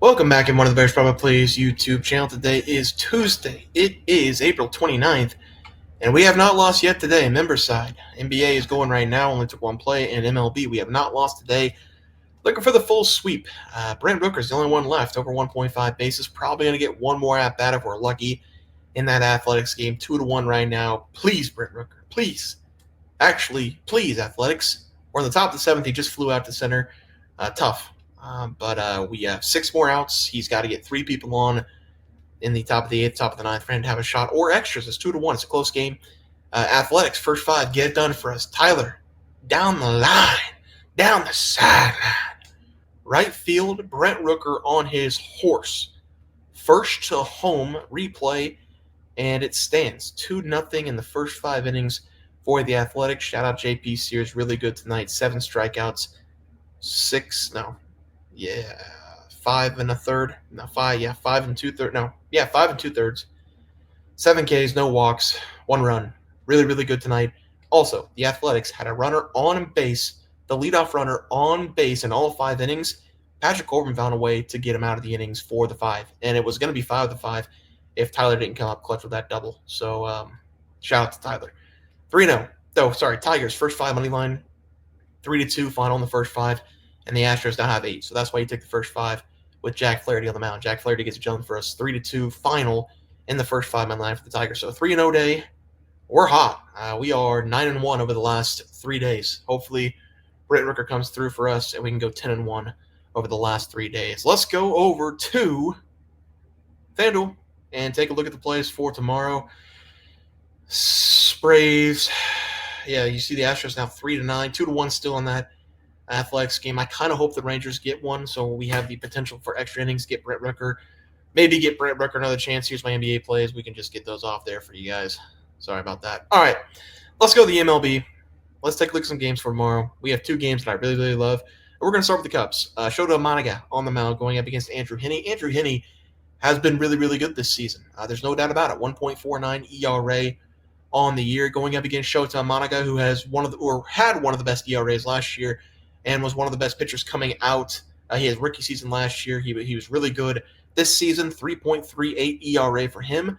Welcome back in one of the Bears Probably Plays YouTube channel. Today is Tuesday. It is April 29th, and we have not lost yet today. Member side. NBA is going right now, only took one play, and MLB, we have not lost today. Looking for the full sweep. Brent Rooker's the only one left, over 1.5 bases. Probably going to get one more at bat if we're lucky in that Athletics game. 2-1 right now. Please, Brent Rooker. Please. Actually, please, Athletics. We're in the top of the seventh. He just flew out to center. Tough. But we have 6 more outs. He's got to get 3 people on in the top of the 8th, top of the 9th for him to have a shot, or extras. It's 2-1. It's a close game. Athletics, first 5, get it done for us. Tyler, down the line, down the sideline. Right field, Brent Rooker on his horse. First to home replay, and it stands 2-0 in the first 5 innings for the Athletics. Shout out JP Sears, really good tonight. 7 strikeouts, 5 2/3. 5 2/3. 7 Ks, no walks, 1 run. Really, really good tonight. Also, the Athletics had a runner on base, the leadoff runner on base in all 5 innings. Patrick Corbin found a way to get him out of the innings for the 5, and it was going to be 5-5 if Tyler didn't come up clutch with that double. So, shout out to Tyler. 3-0. Tigers, first 5 money line, 3-2 final in the first 5. And the Astros now have 8. So that's why you take the first 5 with Jack Flaherty on the mound. Jack Flaherty gets a jump for us. 3-2 final in the first 5 man line for the Tigers. So 3-0 day. We're hot. We are 9-1 over the last 3 days. Hopefully, Brent Rooker comes through for us and we can go 10-1 over the last 3 days. Let's go over to FanDuel and take a look at the plays for tomorrow. Braves. Yeah, you see the Astros now 3-9, 2-1 still on that Athletics game. I kind of hope the Rangers get one, so we have the potential for extra innings, get Brent Rooker. Maybe get Brent Rooker another chance. Here's my NBA plays. We can just get those off there for you guys. Sorry about that. All right, let's go to the MLB. Let's take a look at some games for tomorrow. We have 2 games that I really, really love. We're going to start with the Cubs. Shota Umanaga on the mound going up against Andrew Heaney. Andrew Heaney has been really, really good this season. There's no doubt about it. 1.49 ERA on the year going up against Shota Umanaga, who has had one of the best ERAs last year and was one of the best pitchers coming out. He had rookie season last year. He was really good. This season, 3.38 ERA for him.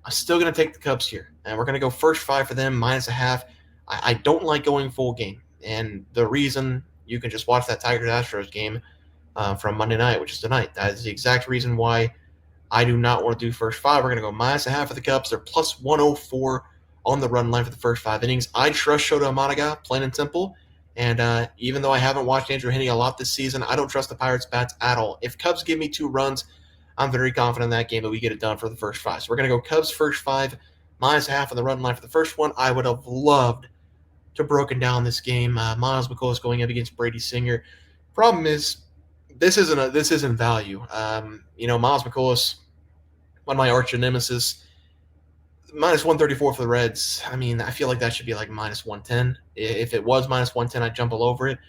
I'm still going to take the Cubs here. And we're going to go first 5 for them, -0.5. I don't like going full game. And the reason, you can just watch that Tigers-Astros game from Monday night, which is tonight. That is the exact reason why I do not want to do first 5. We're going to go -0.5 for the Cubs. They're plus 104 on the run line for the first 5 innings. I trust Shota Umanaga, plain and simple. And even though I haven't watched Andrew Heaney a lot this season, I don't trust the Pirates' bats at all. If Cubs give me 2 runs, I'm very confident in that game that we get it done for the first 5. So we're going to go Cubs first 5, -0.5 on the run line for the first one. I would have loved to have broken down this game. Miles McCollum going up against Brady Singer. Problem is, this isn't value. Miles McCollum, one of my arch nemesis. -134 for the Reds. I mean, I feel like that should be like -110. If it was -110, I'd jump all over it.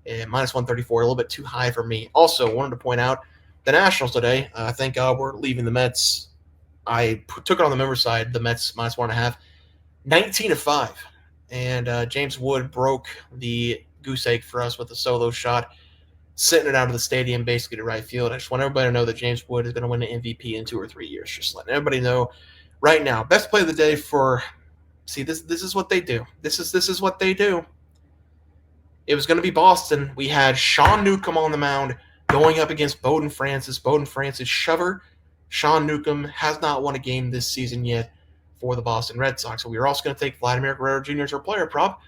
-134, a little bit too high for me. Also, wanted to point out the Nationals today. Thank God we're leaving the Mets. I took it on the member side. The Mets -1.5, 19-5, and James Wood broke the goose egg for us with a solo shot, sending it out of the stadium basically to right field. I just want everybody to know that James Wood is going to win an MVP in 2 or 3 years. Just letting everybody know. Right now, best play of the day for this is what they do. This is what they do. It was going to be Boston. We had Sean Newcomb on the mound going up against Bowden Francis. Bowden Francis shover. Sean Newcomb has not won a game this season yet for the Boston Red Sox. So we were also going to take Vladimir Guerrero Jr. as our player prop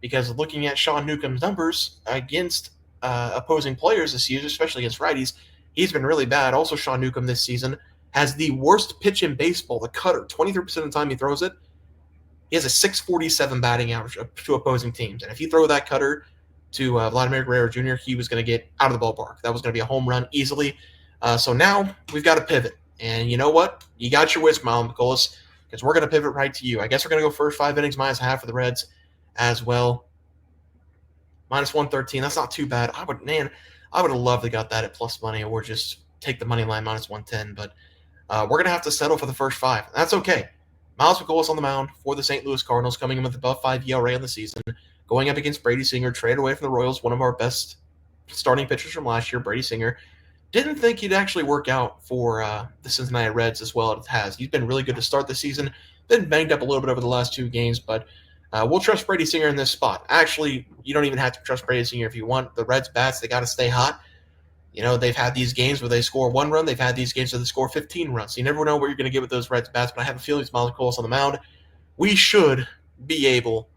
because looking at Sean Newcomb's numbers against opposing players this season, especially against righties, he's been really bad. Also, Sean Newcomb this season has the worst pitch in baseball, the cutter. 23% of the time he throws it, he has a 647 batting average to opposing teams. And if you throw that cutter to Vladimir Guerrero Jr., he was going to get out of the ballpark. That was going to be a home run easily. So now we've got to pivot. And you know what? You got your wish, Miles McCollum, because we're going to pivot right to you. I guess we're going to go first 5 innings, -0.5 for the Reds as well. -113. That's not too bad. I would have loved to got that at plus money or just take the money line -110. But we're going to have to settle for the first 5. That's okay. Miles McCollum on the mound for the St. Louis Cardinals, coming in with above 5 ERA on the season, going up against Brady Singer, traded away from the Royals, one of our best starting pitchers from last year, Brady Singer. Didn't think he'd actually work out for the Cincinnati Reds as well as it has. He's been really good to start the season. Been banged up a little bit over the last 2 games, but we'll trust Brady Singer in this spot. Actually, you don't even have to trust Brady Singer if you want. The Reds bats, they got to stay hot. They've had these games where they score 1 run. They've had these games where they score 15 runs. So you never know what you're going to get with those Reds bats, but I have a feeling it's Miles McCollum on the mound. We should be able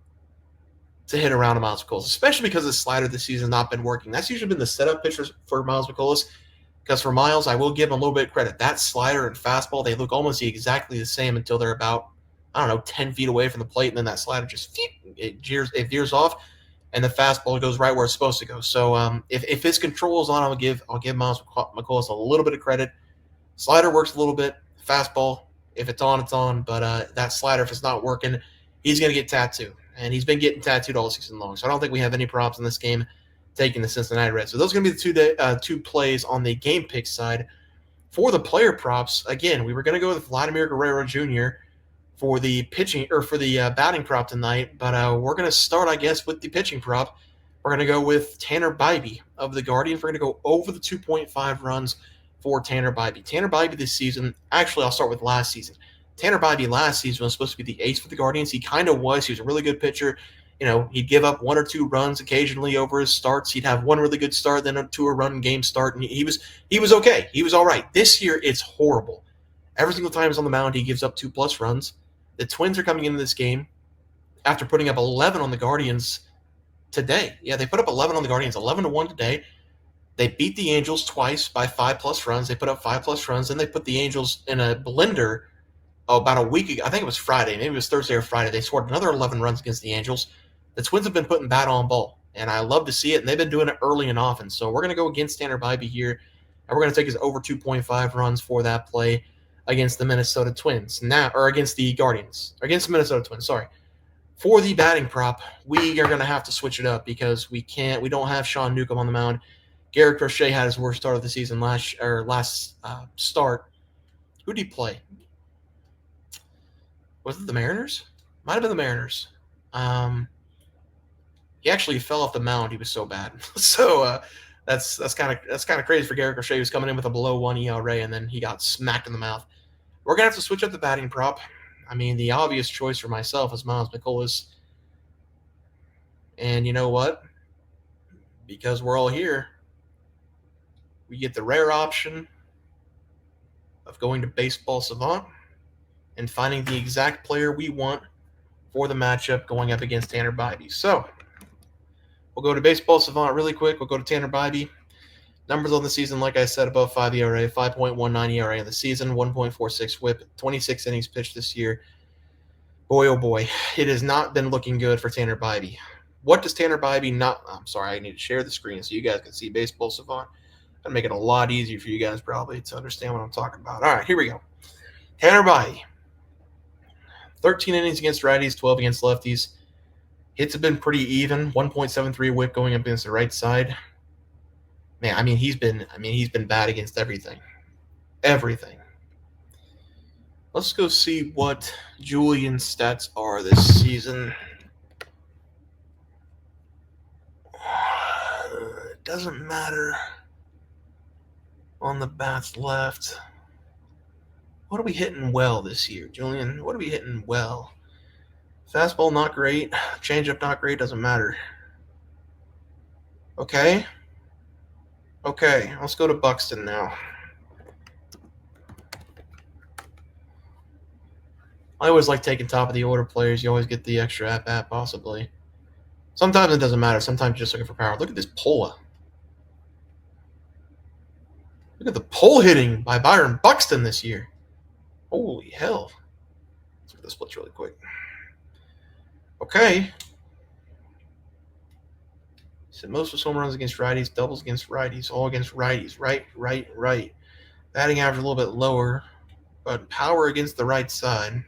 to hit around a Miles McCollum, especially because his slider this season has not been working. That's usually been the setup pitch for Miles McCollum. Because for Miles, I will give him a little bit of credit. That slider and fastball, they look almost exactly the same until they're about, 10 feet away from the plate, and then that slider just it veers off, and the fastball goes right where it's supposed to go. So if his control is on, I'll give Miles McCollum a little bit of credit. Slider works a little bit. Fastball, if it's on, it's on. But that slider, if it's not working, he's going to get tattooed. And he's been getting tattooed all season long. So I don't think we have any props in this game taking the Cincinnati Reds. So those are going to be the two plays on the game pick side. For the player props, again, we were going to go with Vladimir Guerrero Jr. for the pitching or for the batting prop tonight, but we're going to start, I guess, with the pitching prop. We're going to go with Tanner Bybee of the Guardians. We're going to go over the 2.5 runs for Tanner Bybee. Tanner Bybee this season, actually, I'll start with last season. Tanner Bybee last season was supposed to be the ace for the Guardians. He kind of was. He was a really good pitcher. He'd give up 1 or 2 runs occasionally over his starts. He'd have one really good start, then a 2-run game start, and he was okay. He was all right. This year, it's horrible. Every single time he's on the mound, he gives up 2+ runs. The Twins are coming into this game after putting up 11 on the Guardians today. Yeah, they put up 11 on the Guardians, 11-1 today. They beat the Angels twice by 5+ runs. They put up 5+ runs. Then they put the Angels in a blender about a week ago. I think it was Friday. Maybe it was Thursday or Friday. They scored another 11 runs against the Angels. The Twins have been putting bat on ball, and I love to see it, and they've been doing it early and often. So we're going to go against Tanner Bybee here, and we're going to take his over 2.5 runs for that play against the Minnesota Twins. Or against the Guardians. Or against the Minnesota Twins, sorry. For the batting prop, we are going to have to switch it up because we don't have Sean Newcomb on the mound. Garrett Crochet had his worst start of the season last start. Who did he play? Was it the Mariners? Might have been the Mariners. He actually fell off the mound. He was so bad. So that's kind of crazy for Garrett Crochet. He was coming in with a below 1 ERA, and then he got smacked in the mouth. We're gonna have to switch up the batting prop. I mean, the obvious choice for myself is Miles McCollum. And you know what? Because we're all here, we get the rare option of going to Baseball Savant and finding the exact player we want for the matchup going up against Tanner Bybee. So we'll go to Baseball Savant really quick. We'll go to Tanner Bybee. Numbers on the season, like I said, above 5 ERA, 5.19 ERA in the season, 1.46 whip, 26 innings pitched this year. Boy, oh boy, it has not been looking good for Tanner Bybee. What does Tanner Bybee not... I'm sorry, I need to share the screen so you guys can see Baseball Savant. That'll make it a lot easier for you guys probably to understand what I'm talking about. All right, here we go. Tanner Bybee. 13 innings against righties, 12 against lefties. Hits have been pretty even. 1.73 whip going up against the right side. Man, he's been bad against everything. Everything. Let's go see what Julian's stats are this season. It doesn't matter on the bats left. What are we hitting well this year, Julian? What are we hitting well? Fastball, not great. Changeup, not great. Doesn't matter. Okay, let's go to Buxton now. I always like taking top of the order players. You always get the extra at-bat, possibly. Sometimes it doesn't matter. Sometimes you're just looking for power. Look at this Pola. Look at the pole hitting by Byron Buxton this year. Holy hell. Let's get the splits really quick. Okay. So most of his home runs against righties, doubles against righties, all against righties. Right. Batting average a little bit lower, but power against the right side.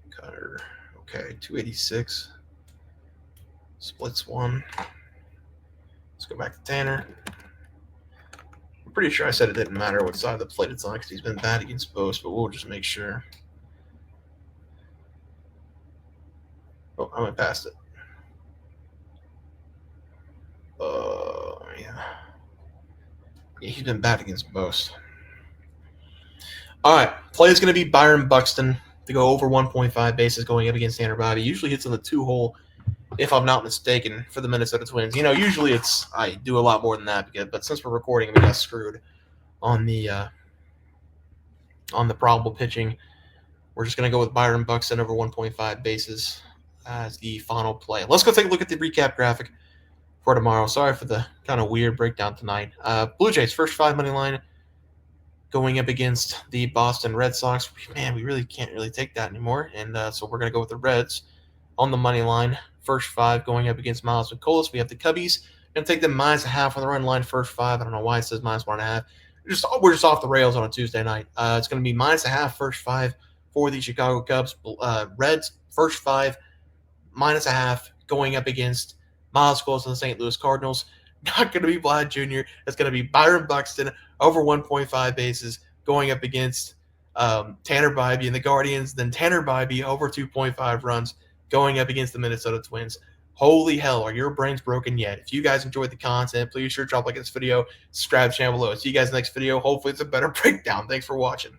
Cutter. Okay, 286. Splits 1. Let's go back to Tanner. I'm pretty sure I said it didn't matter what side of the plate it's on because he's been bad against both, but we'll just make sure. Oh, I went past it. Yeah, he's been bad against most. All right, play is going to be Byron Buxton to go over 1.5 bases going up against Tanner Bobby. Usually hits on the 2-hole, if I'm not mistaken, for the Minnesota Twins. Usually it's I do a lot more than that, but since we're recording, we got screwed on the probable pitching. We're just going to go with Byron Buxton over 1.5 bases as the final play. Let's go take a look at the recap graphic for tomorrow. Sorry for the kind of weird breakdown tonight. Blue Jays first 5 money line going up against the Boston Red Sox. Man, we really can't really take that anymore, and so we're going to go with the Reds on the money line. First 5 going up against Miles McCollum. We have the Cubbies. Going to take them -0.5 on the run line. First 5. I don't know why it says -1.5. We're just off the rails on a Tuesday night. It's going to be -0.5 first 5 for the Chicago Cubs. Reds first 5 -0.5 going up against Miles McCollum and the St. Louis Cardinals. Not going to be Vlad Jr. It's going to be Byron Buxton over 1.5 bases going up against Tanner Bybee and the Guardians. Then Tanner Bybee over 2.5 runs going up against the Minnesota Twins. Holy hell, are your brains broken yet? If you guys enjoyed the content, please sure drop a like this video, subscribe to the channel below. See you guys next video. Hopefully it's a better breakdown. Thanks for watching.